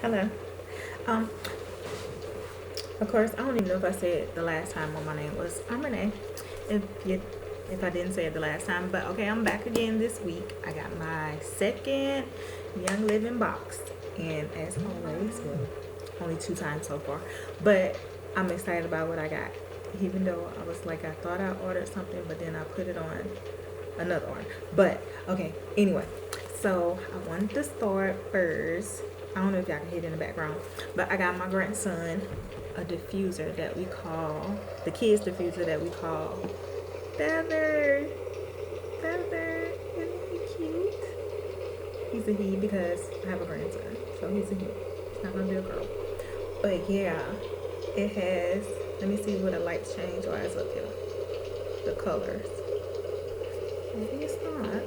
Hello. Um, of course, I don't even know if I said the last time what my name was. I'm Renee. If you, if I didn't say it the last time, but okay, I'm back again this week. I got my second Young Living box, and as always, well, only 2 times so far, but I'm excited about what I got. Even though I was like, I thought I ordered something, but then I put it on another one. But okay, anyway, so I wanted to start first. I don't know if y'all can hear it in the background, but I got my grandson a diffuser that we call the kids diffuser that we call Feather. Feather, isn't he cute? He's a he because I have a grandson, so he's a he. It's not gonna be a girl. But yeah, it has. Let me see what the lights change or is up here. The colors. Maybe it's not.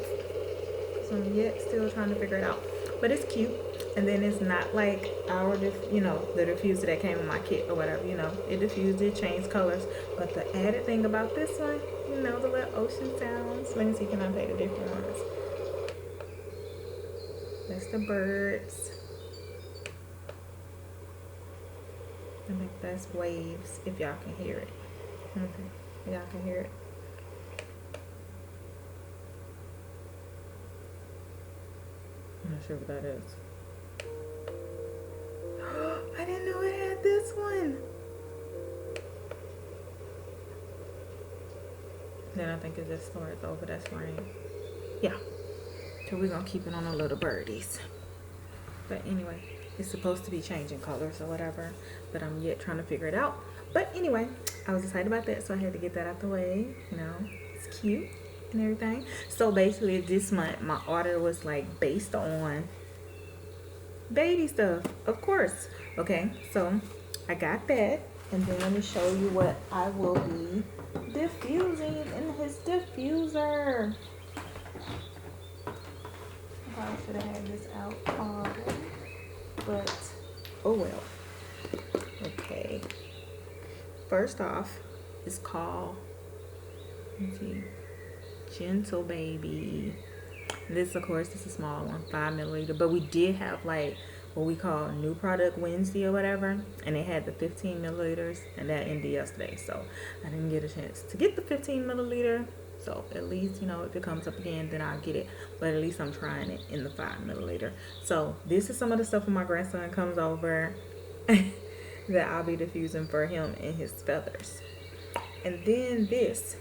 So I'm yet still trying to figure it out. But it's cute. And then it's not like our, the diffuser that came in my kit or whatever, It diffused, it changed colors. But the added thing about this one, the little ocean sounds. Let me see, can I play the different ones? That's the birds. I think that's waves, if y'all can hear it. Okay, y'all can hear it. I'm not sure what that is. I didn't know it had this one. Then I think it just starts over. That's rain. Yeah. So we're gonna keep it on the little birdies. But anyway, it's supposed to be changing colors or whatever. But I'm yet trying to figure it out. But anyway, I was excited about that, so I had to get that out the way. It's cute and everything. So basically this month my order was like based on baby stuff, of course. Okay, so I got that, and then let me show you what I will be diffusing in his diffuser. I probably should have had this out already, but oh well. Okay, first off, it's called, let me see, Gentle Baby. This, of course, is a small one, 5 milliliter. But we did have like what we call new product Wednesday or whatever, and they had the 15 milliliters, and that ended yesterday. So I didn't get a chance to get the 15 milliliter. So at least, if it comes up again, then I'll get it. But at least I'm trying it in the 5 milliliter. So this is some of the stuff when my grandson comes over that I'll be diffusing for him and his feathers. And then this.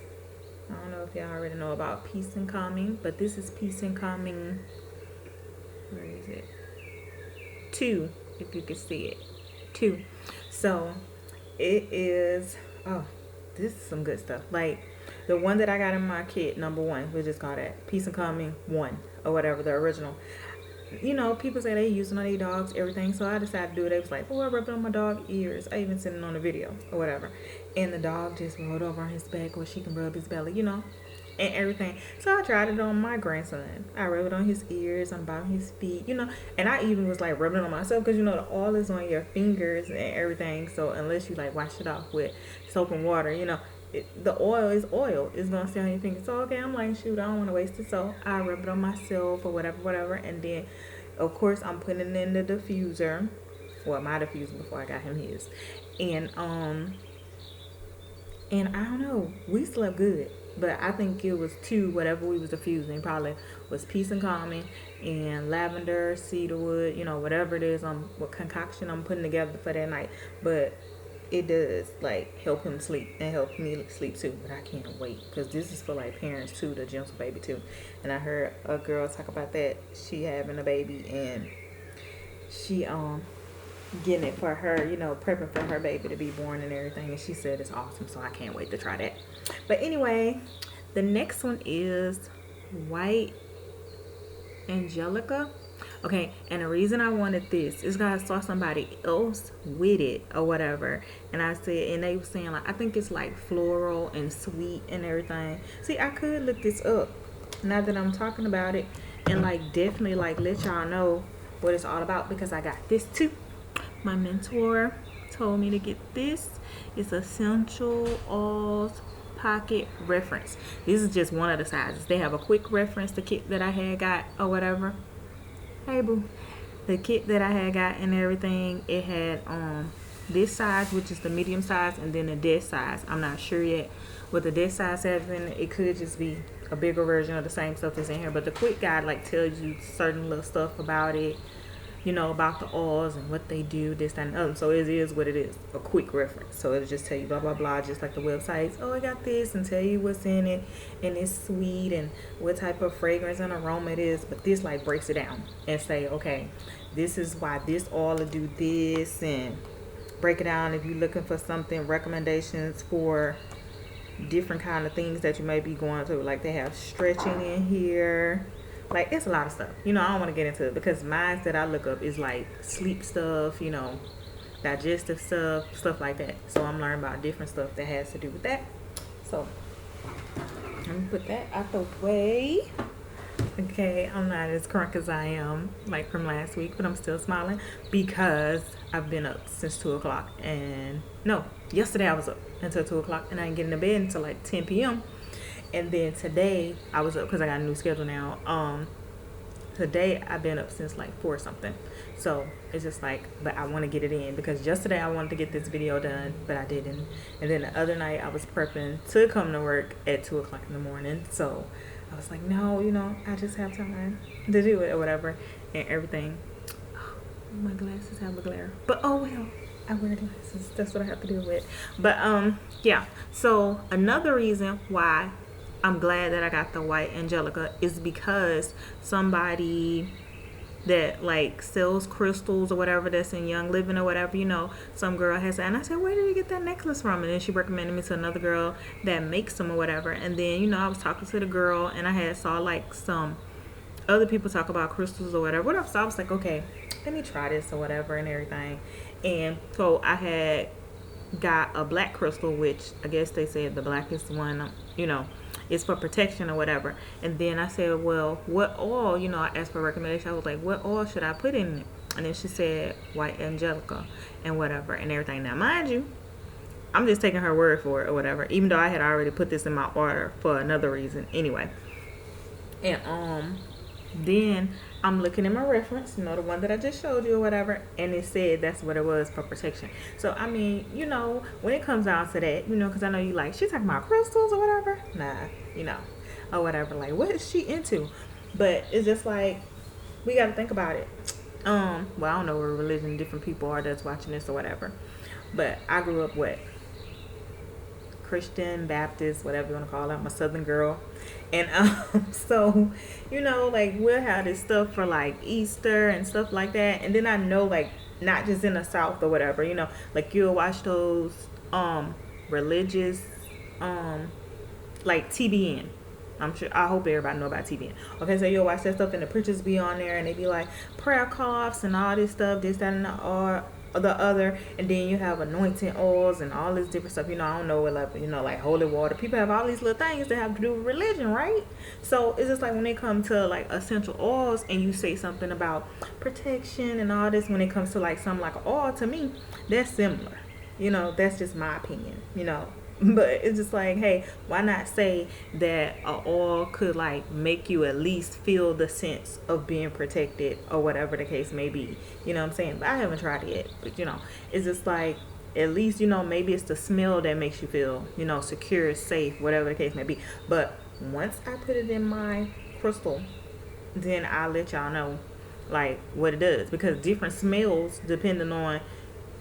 I don't know if y'all already know about Peace and Calming, but this is Peace and Calming. Where is it? 2, if you can see it. 2. So it is, oh, this is some good stuff. Like the one that I got in my kit, number 1, we just call that Peace and Calming 1 or whatever, the original. People say they use it on their dogs, everything. So I decided to do it. They was like, oh, I rubbed it on my dog ears. I even sent it on the video or whatever. And the dog just rolled over on his back where she can rub his belly, and everything. So I tried it on my grandson. I rubbed it on his ears, on bottom his feet, And I even was like rubbing it on myself because, the oil is on your fingers and everything. So unless you like wash it off with soap and water, the oil is oil. It's gonna stay on your fingers. So okay, I'm like, shoot, I don't want to waste it. So I rub it on myself or whatever. And then, of course, I'm putting it in the diffuser. Well, my diffuser before I got him his. And I don't know. We slept good, but I think it was 2. Whatever we was diffusing probably was Peace and Calming and lavender, cedarwood. Whatever it is, what concoction I'm putting together for that night. But it does like help him sleep and help me sleep too. But I can't wait because this is for like parents too, the Gentle Baby too. And I heard a girl talk about that. She having a baby and she getting it for her, prepping for her baby to be born and everything. And she said it's awesome, so I can't wait to try that. But anyway, the next one is White Angelica. Okay, and the reason I wanted this is because I saw somebody else with it or whatever, and I said, and they were saying like, I think it's like floral and sweet and everything. See, I could look this up now that I'm talking about it, and like definitely like let y'all know what it's all about because I got this too. My mentor told me to get this. It's Essential Oils Pocket Reference. This is just one of the sizes. They have a quick reference, the kit that I had got or whatever. Hey boo. the kit that I had got and everything, it had this size, which is the medium size, and then the desk size. I'm not sure yet what the desk size has in it. It could just be a bigger version of the same stuff that's in here, but the quick guide like tells you certain little stuff about it, you know, about the oils and what they do, this, that, and the other. So it is what it is, a quick reference. So it'll just tell you blah, blah, blah, just like the websites. Oh, I got this, and tell you what's in it, and it's sweet, and what type of fragrance and aroma it is. But this like breaks it down and say, okay, this is why this oil will do this, and break it down if you're looking for something, recommendations for different kind of things that you may be going through. Like they have stretching in here. Like, it's a lot of stuff. You know, I don't want to get into it because mine that I look up is like sleep stuff, you know, digestive stuff like that. So I'm learning about different stuff that has to do with that. So let me put that out the way. Okay, I'm not as crunk as I am like from last week, but I'm still smiling because I've been up since 2 o'clock. And no, yesterday I was up until 2 o'clock and I didn't get into bed until like 10 p.m. And then today I was up because I got a new schedule now. Today I've been up since like 4 something. So it's just like, but I want to get it in because yesterday I wanted to get this video done, but I didn't. And then the other night I was prepping to come to work at 2 o'clock in the morning. So I was like, no, you know, I just have time to do it or whatever and everything. Oh, my glasses have a glare, but oh well, I wear glasses. That's what I have to deal with. But yeah. So another reason why I'm glad that I got the white Angelica is because somebody that like sells crystals or whatever that's in Young Living or whatever, you know, some girl has said, and I said, where did you get that necklace from? And then she recommended me to another girl that makes them or whatever. And then, you know, I was talking to the girl and I had saw like some other people talk about crystals or whatever. So I was like, okay, let me try this or whatever and everything. And so I had got a black crystal, which I guess they said the blackest one, you know, it's for protection or whatever. And then I said, well, what oil, you know, I asked for a recommendation. I was like, what oil should I put in it? And then she said white Angelica and whatever and everything. Now mind you, I'm just taking her word for it or whatever, even though I had already put this in my order for another reason anyway. And then I'm looking at my reference, you know, the one that I just showed you or whatever, and it said that's what it was for protection. So I mean, you know, when it comes down to that, you know, because I know you like, she's talking about crystals or whatever. Nah, you know, or whatever. Like, what is she into? But it's just like, we got to think about it. Well, I don't know what religion different people are that's watching this or whatever, but I grew up with Christian, Baptist, whatever you want to call it. I'm a Southern girl. And so, you know, like we'll have this stuff for like Easter and stuff like that. And then I know like not just in the South or whatever, you know, like you'll watch those religious like TBN. I'm sure, I hope everybody know about TBN. Okay, so you'll watch that stuff and the preachers be on there and they be like prayer coughs and all this stuff, this, that, and the other, and then you have anointing oils and all this different stuff. You know, I don't know what, like, you know, like holy water. People have all these little things that have to do with religion, right? So it's just like when it comes to like essential oils and you say something about protection and all this, when it comes to like something like an oil, to me, that's similar. You know, that's just my opinion, you know. But it's just like, hey, why not say that an oil could like make you at least feel the sense of being protected or whatever the case may be. You know what I'm saying? But I haven't tried it yet. But, you know, it's just like, at least, you know, maybe it's the smell that makes you feel, you know, secure, safe, whatever the case may be. But once I put it in my crystal, then I'll let y'all know, like, what it does. Because different smells, depending on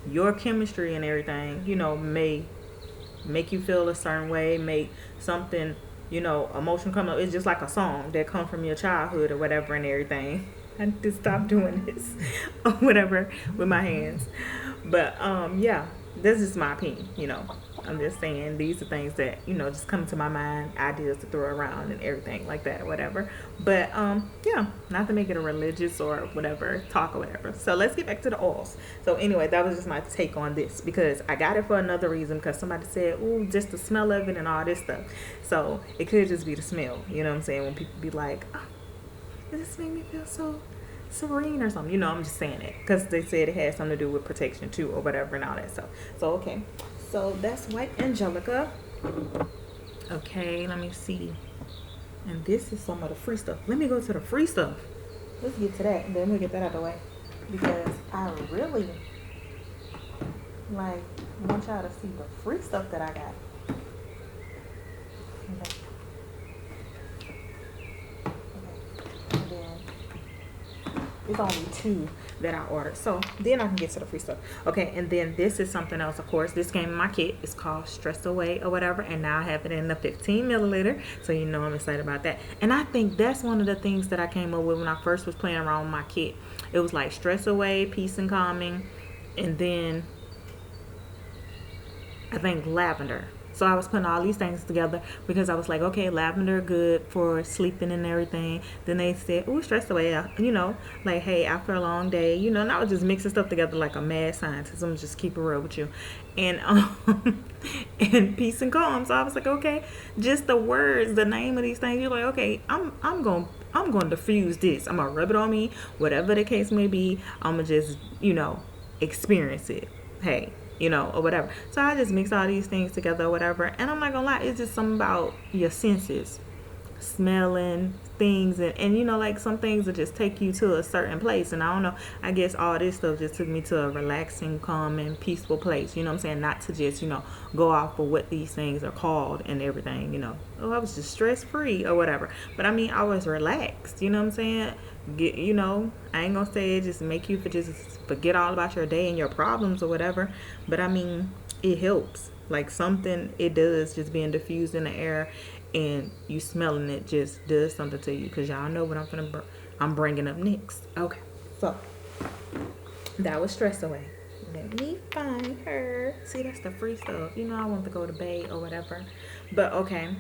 your chemistry and everything, you know, may make you feel a certain way, make something, you know, emotion come up. It's just like a song that come from your childhood or whatever and everything. I need to stop doing this or whatever with my hands. But yeah, this is my opinion, you know. I'm just saying these are things that, you know, just come to my mind, ideas to throw around and everything like that or whatever. But yeah, not to make it a religious or whatever talk or whatever. So let's get back to the oils. So anyway, that was just my take on this because I got it for another reason, because somebody said, ooh, just the smell of it and all this stuff. So it could just be the smell, you know what I'm saying? When people be like, oh, this made me feel so serene or something, you know. I'm just saying it because they said it had something to do with protection too or whatever and all that stuff. So okay, so that's white Angelica. Okay, let me see. And this is some of the free stuff. Let me go to the free stuff. Let's get to that and then we'll get that out of the way. because I really like want y'all to see the free stuff that I got. Okay. And then it's only 2 that I ordered. So then I can get to the free stuff. Okay, and then this is something else, of course. This came in my kit. It's called Stress Away or whatever. And now I have it in the 15 milliliter. So you know I'm excited about that. And I think that's one of the things that I came up with when I first was playing around with my kit. It was like stress away, peace and calming, and then I think lavender. So I was putting all these things together because I was like, okay, lavender good for sleeping and everything. Then they said, oh, stress away, you know, like, hey, after a long day, you know, and I was just mixing stuff together like a mad scientist. I'm just keep it real with you. And and peace and calm. So I was like, okay, just the words, the name of these things, you're like, okay, I'm going to diffuse this. I'm going to rub it on me, whatever the case may be. I'm going to just, you know, experience it. Hey, you know, or whatever. So I just mix all these things together or whatever. And I'm not gonna lie, it's just something about your senses, smelling things, and you know, like some things that just take you to a certain place. And I don't know, I guess all this stuff just took me to a relaxing, calm, and peaceful place. You know what I'm saying? Not to just, you know, go off of what these things are called and everything, you know. Oh, I was just stress free or whatever. But I mean, I was relaxed, you know what I'm saying? You know, I ain't gonna say it just make you just forget all about your day and your problems or whatever, but I mean, it helps. Like something it does, just being diffused in the air and you smelling it just does something to you. Because y'all know what I'm bringing up next. Okay, so that was stress away. Let me find her. See, that's the free stuff. You know, I want to go to Bay or whatever, but okay.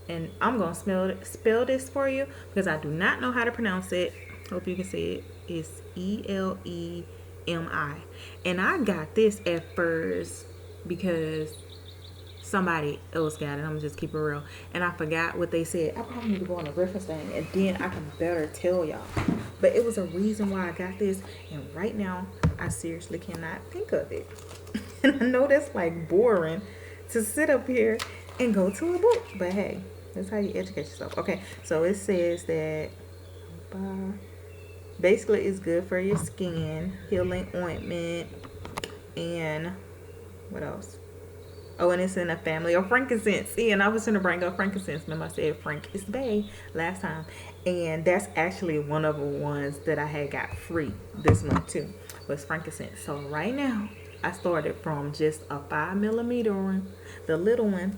And I'm going to spell this for you because I do not know how to pronounce it. Hope you can see it. It's YLEO May. And I got this at first because somebody else got it. I'm going to just keep it real. And I forgot what they said. I probably need to go on a reference thing and then I can better tell y'all. But it was a reason why I got this. And right now, I seriously cannot think of it. And I know that's like boring to sit up here and go to a book. But hey, that's how you educate yourself. Okay, so it says that basically it's good for your skin, healing ointment, and what else? Oh, and it's in a family of frankincense. See, and I was going to bring up frankincense. Remember I said Frank is Bay last time. And that's actually one of the ones that I had got free this month too, was frankincense. So right now, I started from just a 5 millimeter one, the little one,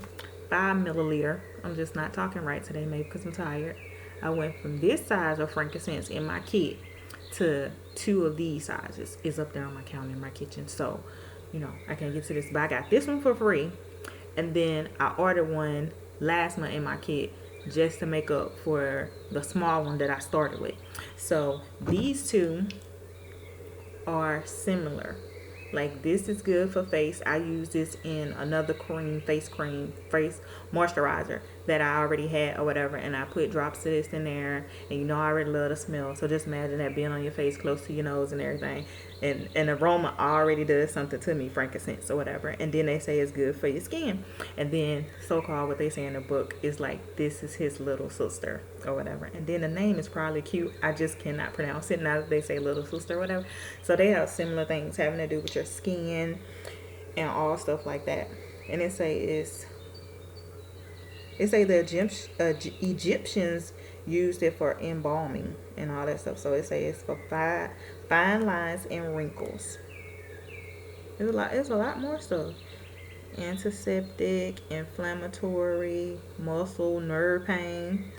5 milliliter. I'm just not talking right today, maybe because I'm tired. I went from this size of frankincense in my kit to 2 of these sizes. It's up there on my counter in my kitchen. So, you know, I can't get to this, but I got this one for free. And then I ordered one last month in my kit just to make up for the small one that I started with. So these 2 are similar. Like this is good for face. I use this in another face moisturizer that I already had or whatever, and I put drops of this in there, and you know I already love the smell. So just imagine that being on your face, close to your nose and everything, and aroma already does something to me, frankincense or whatever. And then they say it's good for your skin. And then so-called what they say in the book is like this is his little sister or whatever. And then the name is probably cute. I just cannot pronounce it now that they say little sister or whatever. So they have similar things having to do with your skin and all stuff like that. And it say the Egyptians used it for embalming and all that stuff. So it say it's for fine lines and wrinkles. It's a lot more stuff. Antiseptic, inflammatory, muscle, nerve pain.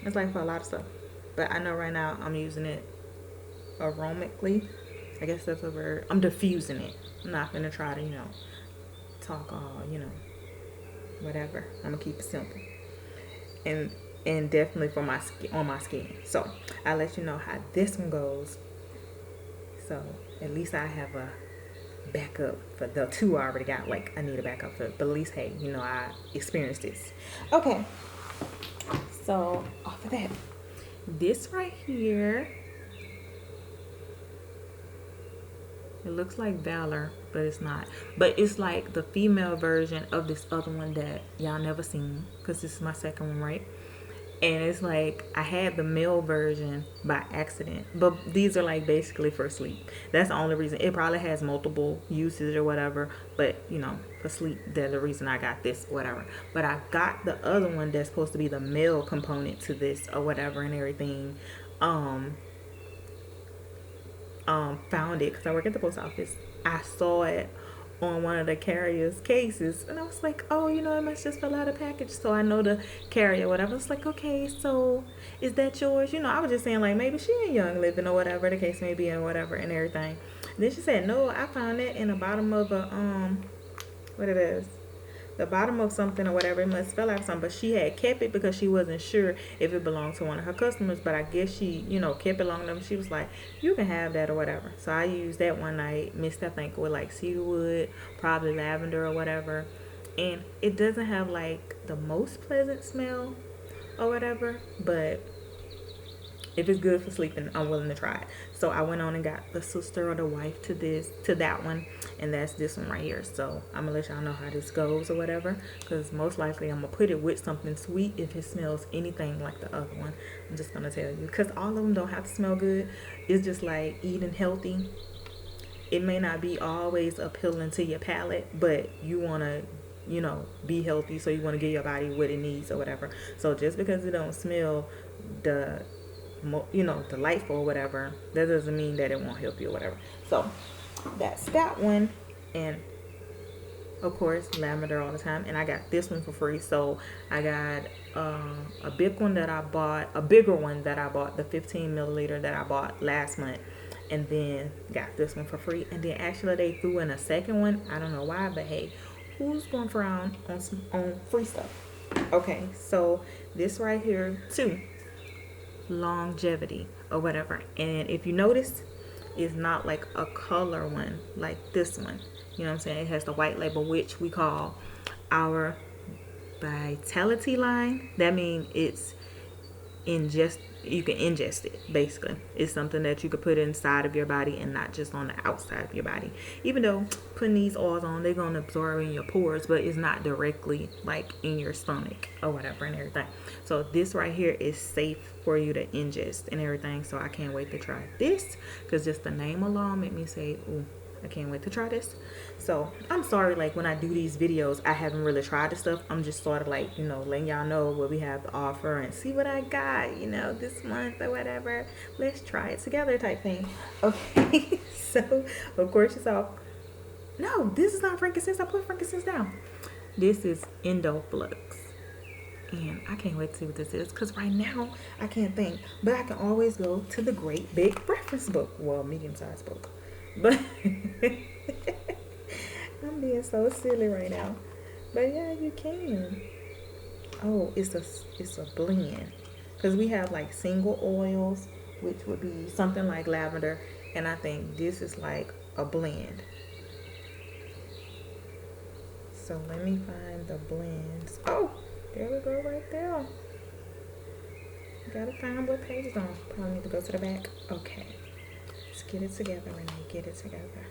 It's like for a lot of stuff. But I know right now I'm using it aromically. I guess that's a word. I'm diffusing it. I'm not gonna try to, talk all, whatever. I'm gonna keep it simple. And definitely for my skin, on my skin. So I'll let you know how this one goes. So at least I have a backup for the 2 I already got. Like I need a backup for, but at least hey, I experienced this. Okay. So off of that, this right here, it looks like Valor, but it's not. But it's like the female version of this other one that y'all never seen, because this is my second one, right? And it's like I had the male version by accident, but these are like basically for sleep. That's the only reason. It probably has multiple uses or whatever, but you know, for sleep, that's the reason I got this, whatever. But I got the other one that's supposed to be the male component to this or whatever and everything. Um, Found it because I work at the post office. I saw it on one of the carrier's cases, and I was like, oh, you know, I must just fill out a package. So I know the carrier, whatever. It's like, okay, so is that yours? You know, I was just saying like maybe she ain't young living or whatever the case may be and whatever and everything. And then she said, no, I found it in the bottom of a what it is, the bottom of something or whatever. It must spell out something, but she had kept it because she wasn't sure if it belonged to one of her customers. But I guess she, you know, kept it long enough. She was like, you can have that or whatever. So I used that one night, mixed I think with like cedarwood, probably lavender or whatever. And it doesn't have like the most pleasant smell or whatever, but if it's good for sleeping, I'm willing to try it. So I went on and got the sister or the wife to that one, and that's this one right here. So I'm gonna let y'all know how this goes or whatever, because most likely I'm gonna put it with something sweet if it smells anything like the other one. I'm just gonna tell you, because all of them don't have to smell good. It's just like eating healthy. It may not be always appealing to your palate, but you wanna, you know, be healthy, so you want to give your body what it needs or whatever. So just because it don't smell the, you know, delightful or whatever, that doesn't mean that it won't help you or whatever. So that's that one. And of course lavender all the time. And I got this one for free. So I got a big one that I bought, a bigger one that I bought, the 15 milliliter that I bought last month, and then got this one for free. And then actually they threw in a second one. I don't know why, but hey, who's going around on free stuff? Okay, so this right here too, longevity or whatever. And if you notice, it's not like a color one like this one. You know what I'm saying? It has the white label, which we call our vitality line. That means it's you can ingest it. Basically, it's something that you could put inside of your body and not just on the outside of your body. Even though putting these oils on, they're gonna absorb in your pores, but it's not directly like in your stomach or whatever and everything. So this right here is safe for you to ingest and everything. So I can't wait to try this, because just the name alone made me say, ooh, I can't wait to try this. So I'm sorry, like when I do these videos, I haven't really tried the stuff. I'm just sort of like, you know, letting y'all know what we have to offer and see what I got, you know, this month or whatever. Let's try it together type thing. Okay. So of course it's all, no, this is not frankincense. I put frankincense down. This is Endoflux. And I can't wait to see what this is, because right now I can't think, but I can always go to the great big reference book. Well, medium-sized book. But I'm being so silly right now. But yeah, you can. Oh, it's a blend, because we have like single oils, which would be something like lavender, and I think this is like a blend. So let me find the blends. Oh, there we go right there. Gotta find what page it's on. Probably need to go to the back. Okay. Let's get it together, Renee. Get it together.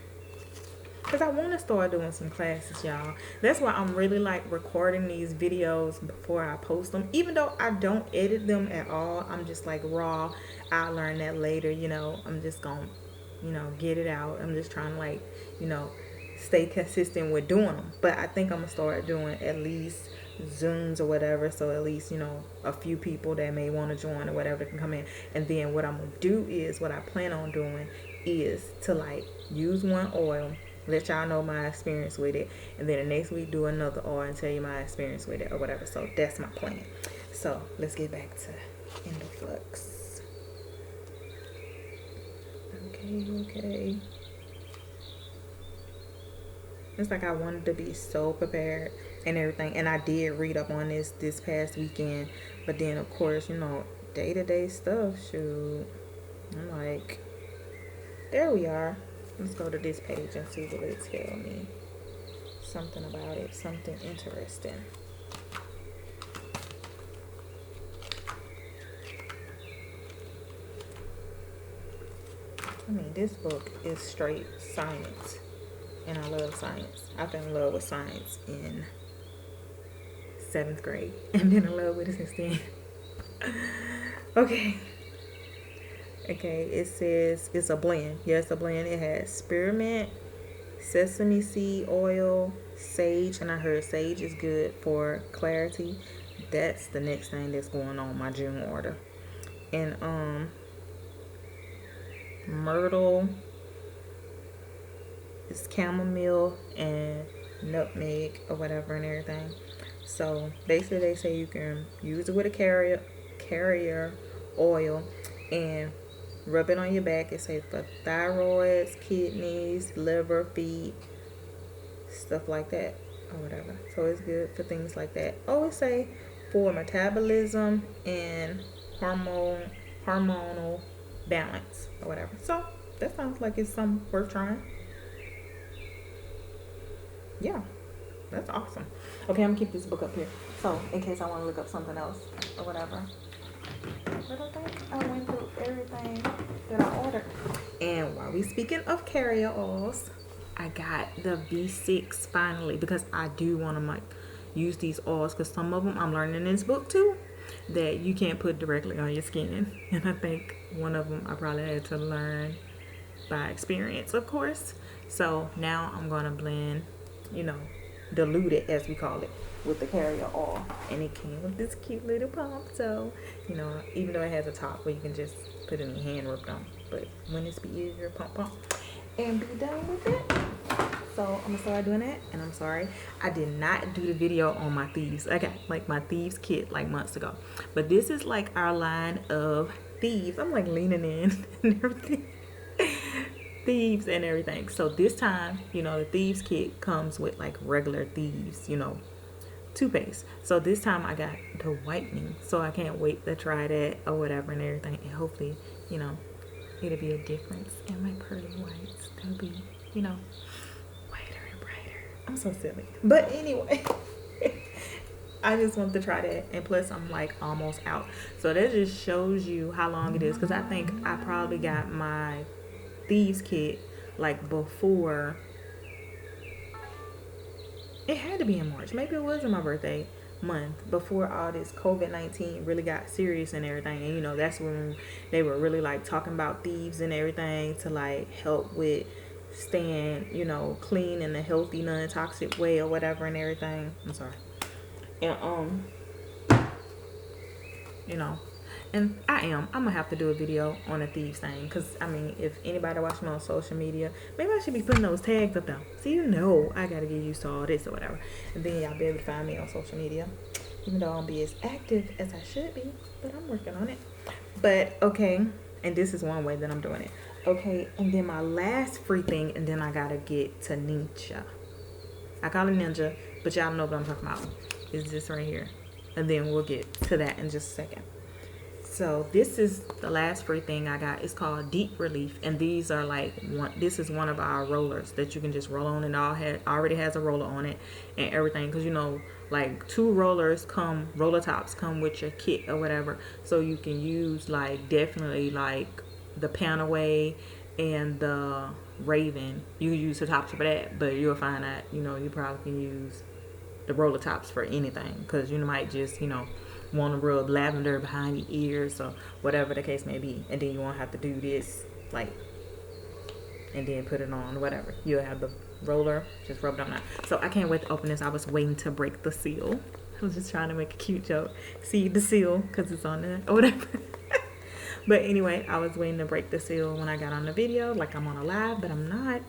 Because I want to start doing some classes, y'all. That's why I'm really like recording these videos before I post them. Even though I don't edit them at all. I'm just like raw. I'll learn that later, you know. I'm just going to, you know, get it out. I'm just trying to like, you know, stay consistent with doing them. But I think I'm going to start doing at least Zooms or whatever, so at least, you know, a few people that may want to join or whatever can come in. And then what I'm gonna do is, what I plan on doing is to like use one oil, let y'all know my experience with it, and then the next week do another oil and tell you my experience with it or whatever. So that's my plan. So let's get back to Endoflux. Okay. It's like I wanted to be so prepared and everything, and I did read up on this past weekend, but then of course, you know, day-to-day stuff, shoot, I'm like, there we are. Let's go to this page and see what it tells me. Something about it, something interesting. I mean, this book is straight science. And I love science. I fell in love with science in 7th grade. And been in love with it since then. Okay. Okay, it says it's a blend. Yes, a blend. It has spearmint, sesame seed oil, sage, and I heard sage is good for clarity. That's the next thing that's going on my June order. And myrtle is chamomile and nutmeg or whatever and everything. So basically they say you can use it with a carrier oil and rub it on your back. It says for thyroids, kidneys, liver, feet, stuff like that or whatever. So it's good for things like that. Oh, it say for metabolism and hormonal balance or whatever. So that sounds like it's something worth trying. Yeah, that's awesome. Okay, I'm gonna keep this book up here. So in case I want to look up something else or whatever. But I think I went through everything that I ordered. And while we speaking of carrier oils, I got the V6 finally because I do want to use these oils because some of them I'm learning in this book too that you can't put directly on your skin. And I think one of them I probably had to learn by experience, of course. So now I'm gonna blend, dilute it as we call it with the carrier oil, and it came with this cute little pump. So even though it has a top where you can just put it in your hand, rub it on, but when it's be easier, pump and be done with it. So I'm gonna start doing that. And I'm sorry I did not do the video on my thieves. I got like my thieves kit like months ago, but this is like our line of thieves. I'm like leaning in and everything. Thieves and everything. So this time, the thieves kit comes with like regular thieves, toothpaste. So this time I got the whitening. So I can't wait to try that or whatever and everything. And hopefully, it'll be a difference in my pearly whites. They'll be, whiter and brighter. I'm so silly. But anyway, I just want to try that. And plus I'm like almost out. So that just shows you how long it is. Because I think I probably got my thieves kit like before. It had to be in March. Maybe it was in my birthday month before all this COVID-19 really got serious and everything. And that's when they were really like talking about thieves and everything to like help with staying, clean in a healthy, non-toxic way or whatever and everything. I'm sorry. And and I'm gonna have to do a video on a thieves thing, because if anybody watching on social media, maybe I should be putting those tags up there so I gotta get used to all this or whatever, and then y'all be able to find me on social media, even though I don't be as active as I should be, but I'm working on it. But okay, and this is one way that I'm doing it. Okay, and then my last free thing, and then I gotta get to Ninja. I call it Ninja, but y'all know what I'm talking about. Is this right here, and then we'll get to that in just a second. So this is the last free thing I got. It's called Deep Relief, and these are like this is one of our rollers that you can just roll on, and already has a roller on it and everything, because like 2 roller tops come with your kit or whatever, so you can use like definitely like the Panaway and the Raving. You can use the tops for that, but you'll find that you probably can use the roller tops for anything, because you might just want to rub lavender behind your ears or whatever the case may be, and then you won't have to do this like and then put it on, whatever. You'll have the roller, just rub it on that. So I can't wait to open this. I was waiting to break the seal. I was just trying to make a cute joke. See the seal because it's on there or whatever. But anyway, I was waiting to break the seal when I got on the video, like I'm on a live, but I'm not.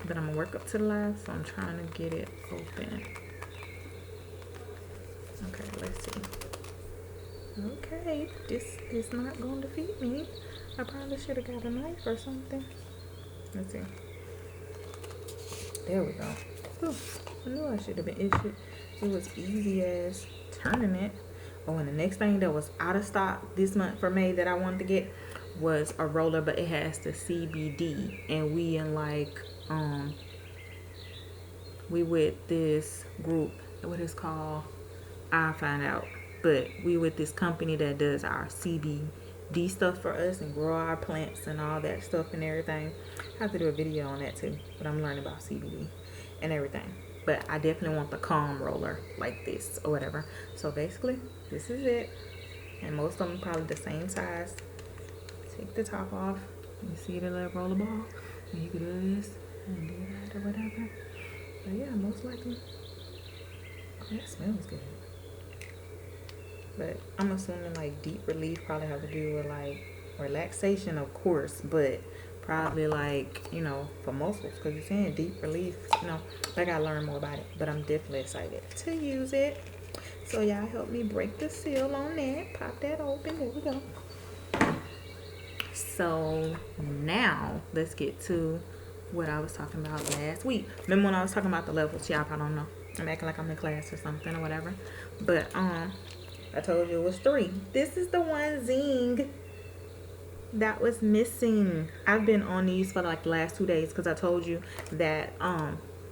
But I'm gonna work up to the live, so I'm trying to get it open. Okay, let's see. Okay, this is not going to defeat me. I probably should have got a knife or something. Let's see. There we go. Ooh, I knew I should have been issued. It was easy as turning it. Oh, and the next thing that was out of stock this month for May that I wanted to get was a roller, but it has the CBD, and we in like we with this group, what it's called, I'll find out, but we with this company that does our CBD stuff for us and grow our plants and all that stuff and everything. I have to do a video on that too, but I'm learning about CBD and everything. But I definitely want the calm roller like this or whatever. So basically, this is it. and most of them probably the same size. Take the top off. You see the little roller ball? And you can do this and do that or whatever. But yeah, most likely. Oh, that smells good. But I'm assuming like deep relief probably have to do with like relaxation, of course, but probably like, you know, for muscles, because you're saying deep relief, you know. I gotta learn more about it, but I'm definitely excited to use it. So y'all help me break the seal on that. Pop that open. There we go. So now let's get to what I was talking about last week. Remember when I was talking about the levels? Y'all probably don't know. I'm acting like I'm in class or something or whatever. But I told you it was 3. This is the one zing that was missing. I've been on these for like the last 2 days because I told you that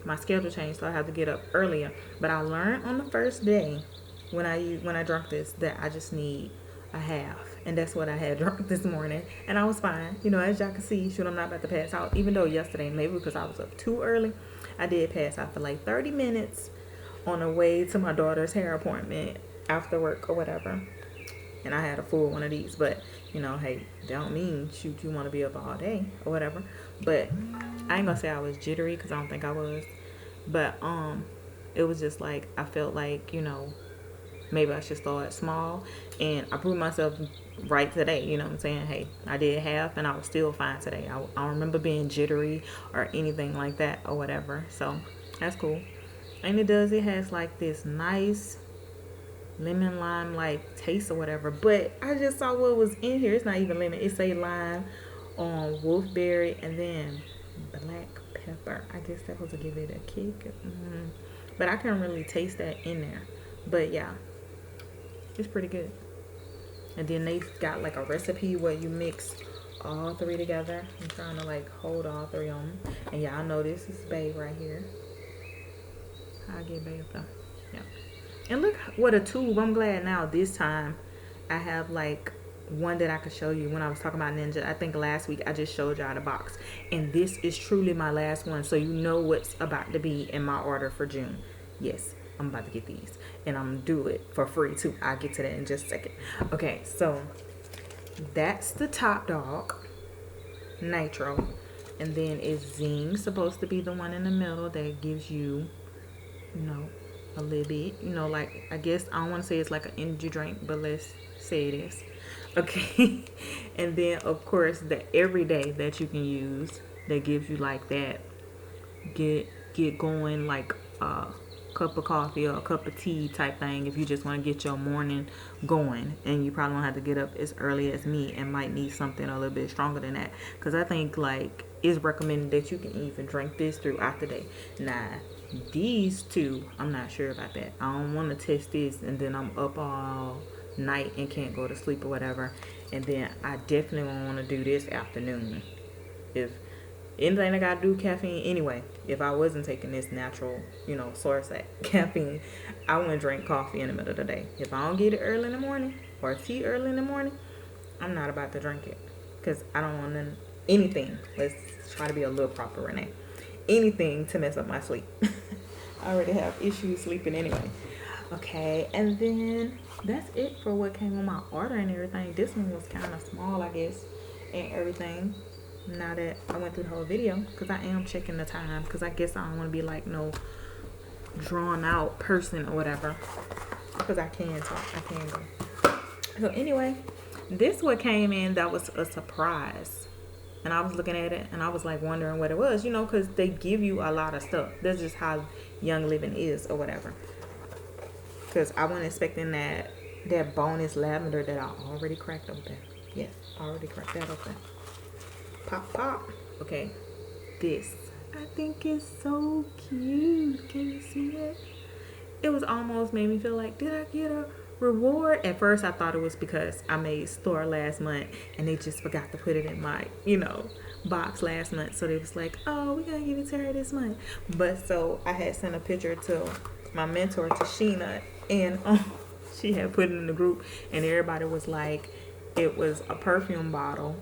my schedule changed, so I had to get up earlier. But I learned on the first day when I drank this that I just need a half, and that's what I had drunk this morning, and I was fine. You know, as y'all can see, shoot, I'm not about to pass out. Even though yesterday, maybe because I was up too early, I did pass out for like 30 minutes on the way to my daughter's hair appointment after work or whatever, and I had a full one of these. But you know, hey, that don't mean shoot you want to be up all day or whatever. But I ain't gonna say I was jittery because I don't think I was, but it was just like I felt like, you know, maybe I should start small, and I proved myself right today. You know what I'm saying? Hey, I did half and I was still fine today. I don't remember being jittery or anything like that or whatever, so that's cool. And it has like this nice lemon lime like taste or whatever, but I just saw what was in here. It's not even lemon, it's a lime, wolfberry, and then black pepper. I guess that was to give it a kick. But I can't really taste that in there, but yeah, it's pretty good. And then they've got like a recipe where you mix all 3 together. I'm trying to like hold all 3 on them. And y'all know this is Babe right here. I'll get Babe though. Yeah. And look what a tube. I'm glad now this time I have like one that I could show you. When I was talking about Ninja, I think last week I just showed y'all the box. And this is truly my last one. So you know what's about to be in my order for June. Yes, I'm about to get these, and I'm gonna do it for free too. I'll get to that in just a second. Okay, so that's the top dog nitro, and then is Zing supposed to be the one in the middle that gives you, you know, a little bit, you know, like, I guess I don't want to say it's like an energy drink, but let's say it is. Okay. And then of course the everyday that you can use that gives you like that get going, like cup of coffee or a cup of tea type thing, if you just want to get your morning going, and you probably don't have to get up as early as me and might need something a little bit stronger than that, because I think like it's recommended that you can even drink this throughout the day. Now these 2, I'm not sure about that. I don't want to test this and then I'm up all night and can't go to sleep or whatever, and then I definitely won't want to do this afternoon. If anything I gotta do caffeine anyway, if I wasn't taking this natural, you know, source at caffeine, I wouldn't drink coffee in the middle of the day. If I don't get it early in the morning or tea early in the morning, I'm not about to drink it, because I don't want anything. Let's try to be a little proper, Renee. Anything to mess up my sleep. I already have issues sleeping anyway. Okay, and then that's it for what came on my order and everything. This one was kind of small, I guess, and everything. Now that I went through the whole video, because I am checking the time, because I guess I don't want to be like no drawn out person or whatever, because I can talk, I can go. So anyway, this what came in that was a surprise, and I was looking at it and I was like wondering what it was, you know, because they give you a lot of stuff. That's just how Young Living is or whatever, because I wasn't expecting that bonus lavender that I already cracked open. Yes, I already cracked that open. Pop, pop. Okay, this I think is so cute. Can you see it? It was almost made me feel like, did I get a reward? At first I thought it was because I made store last month and they just forgot to put it in my, you know, box last month, so they was like, oh, we gotta give it to her this month. But so I had sent a picture to my mentor, to Sheena, and she had put it in the group, and everybody was like, it was a perfume bottle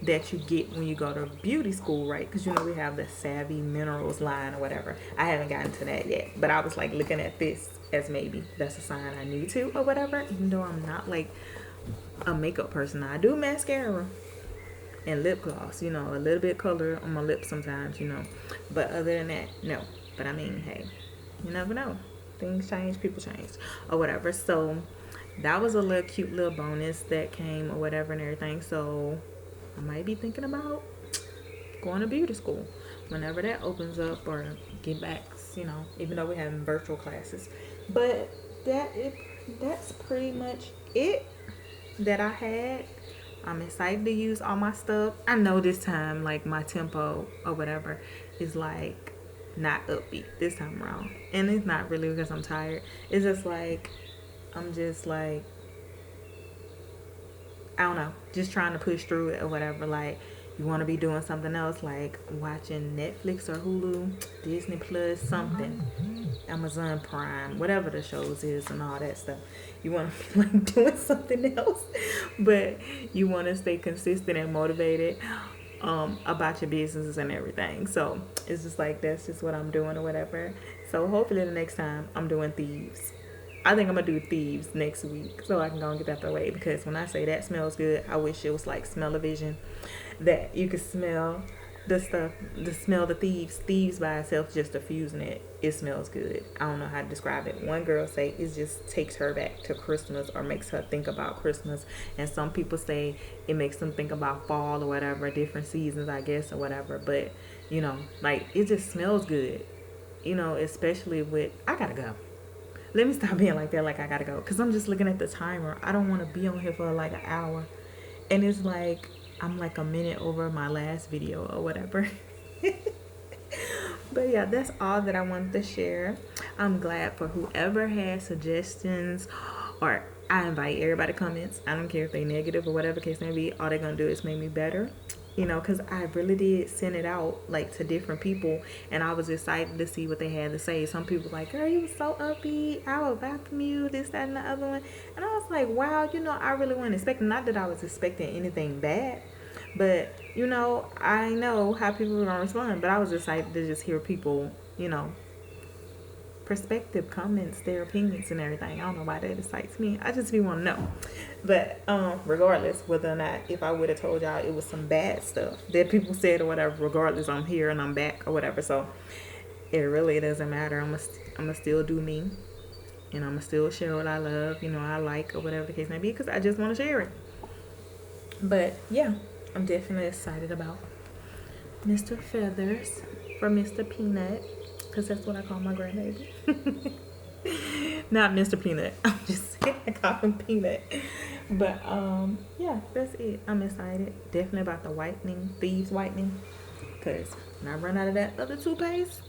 that you get when you go to beauty school, right? Because you know we have the Savvy Minerals line or whatever. I haven't gotten to that yet, but I was like looking at this as maybe that's a sign I need to or whatever, even though I'm not like a makeup person. I do mascara and lip gloss, you know, a little bit color on my lips sometimes, you know. But other than that, no. But I mean, hey, you never know. Things change, people change, or whatever. So that was a little cute little bonus that came or whatever and everything. So I might be thinking about going to beauty school whenever that opens up, or get back, you know, even though we're having virtual classes. But that's pretty much it that I had. I'm excited to use all my stuff. I know this time, like, my tempo or whatever is like not upbeat this time around, and it's not really because I'm tired. It's just like I'm just like, I don't know, just trying to push through it or whatever. Like, you want to be doing something else, like watching Netflix or Hulu, Disney Plus, something, Amazon Prime, whatever the shows is and all that stuff. You want to be like doing something else, but you want to stay consistent and motivated about your businesses and everything. So it's just like, that's just what I'm doing or whatever. So hopefully the next time I'm doing thieves, I think I'm gonna do thieves next week, so I can go and get that out the way. Because when I say that smells good, I wish it was like smell-o-vision, that you could smell the stuff, the smell the thieves by itself, just diffusing it, it smells good. I don't know how to describe it. One girl say it just takes her back to Christmas, or makes her think about Christmas, and some people say it makes them think about fall or whatever, different seasons, I guess, or whatever. But you know, like, it just smells good, you know, especially with, I gotta go. Let me stop being like that, like I gotta go, because I'm just looking at the timer. I don't want to be on here for like an hour, and it's like I'm like a minute over my last video or whatever. But yeah, that's all that I wanted to share. I'm glad for whoever has suggestions, or I invite everybody to comments. I don't care if they negative or whatever case may be. All they're gonna do is make me better, you know, because I really did send it out like to different people, and I was excited to see what they had to say. Some people were like, girl, you was so upbeat, I will buy from you, this, that, and the other one. And I was like, wow, you know, I really wasn't expecting, not that I was expecting anything bad, but you know, I know how people are gonna respond. But I was excited to just hear people, you know, perspective, comments, their opinions and everything. I don't know why that excites me. I just be want to know. But regardless whether or not, if I would have told y'all it was some bad stuff that people said or whatever, regardless, I'm here and I'm back or whatever. So it really doesn't matter. I'm gonna still do me, and I'm gonna still share what I love, you know, I like, or whatever the case may be, because I just want to share it. But yeah, I'm definitely excited about Mr. Feathers for Mr. Peanut, because that's what I call my grandbaby. Not Mr. Peanut. I'm just saying, I call him Peanut. But yeah, that's it. I'm excited. Definitely about the whitening, thieves whitening. Because when I run out of that other toothpaste,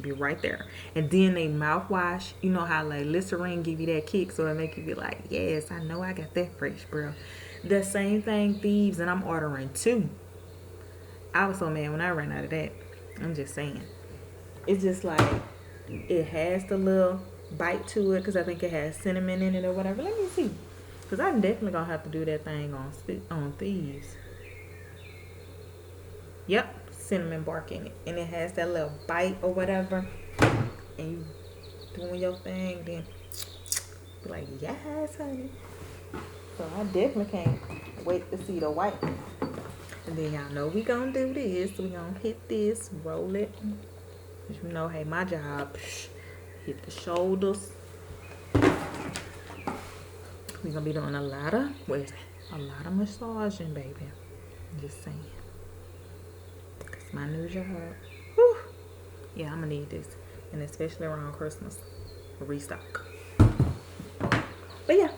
be right there. And then they mouthwash. You know how like Listerine give you that kick, so it make you be like, yes, I know I got that fresh, bro. The same thing, thieves, and I'm ordering 2. I was so mad when I ran out of that. I'm just saying. It's just like, it has the little bite to it, because I think it has cinnamon in it or whatever. Let me see, because I'm definitely gonna have to do that thing on thieves. Yep, cinnamon bark in it, and it has that little bite or whatever, and you doing your thing, then be like, yes, honey. So I definitely can't wait to see the white. And then y'all know we gonna do this. We gonna hit this, roll it. You know, hey, my job, hit the shoulders. We gonna be doing a lot of massaging, baby. I'm just saying. It's my new job. Whew. Yeah, I'm gonna need this, and especially around Christmas, restock. But yeah,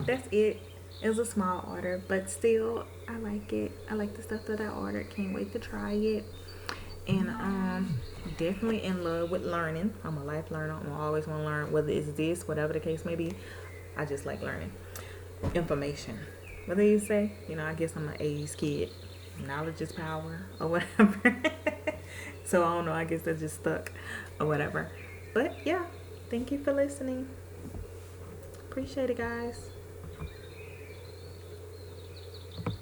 that's it. It was a small order, but still, I like it. I like the stuff that I ordered. Can't wait to try it. And definitely in love with learning. I'm a life learner. I'm always want to learn, whether it's this, whatever the case may be. I just like learning information. Whether you say, you know, I guess I'm an A's kid. Knowledge is power, or whatever. So I don't know. I guess that's just stuck, or whatever. But yeah, thank you for listening. Appreciate it, guys.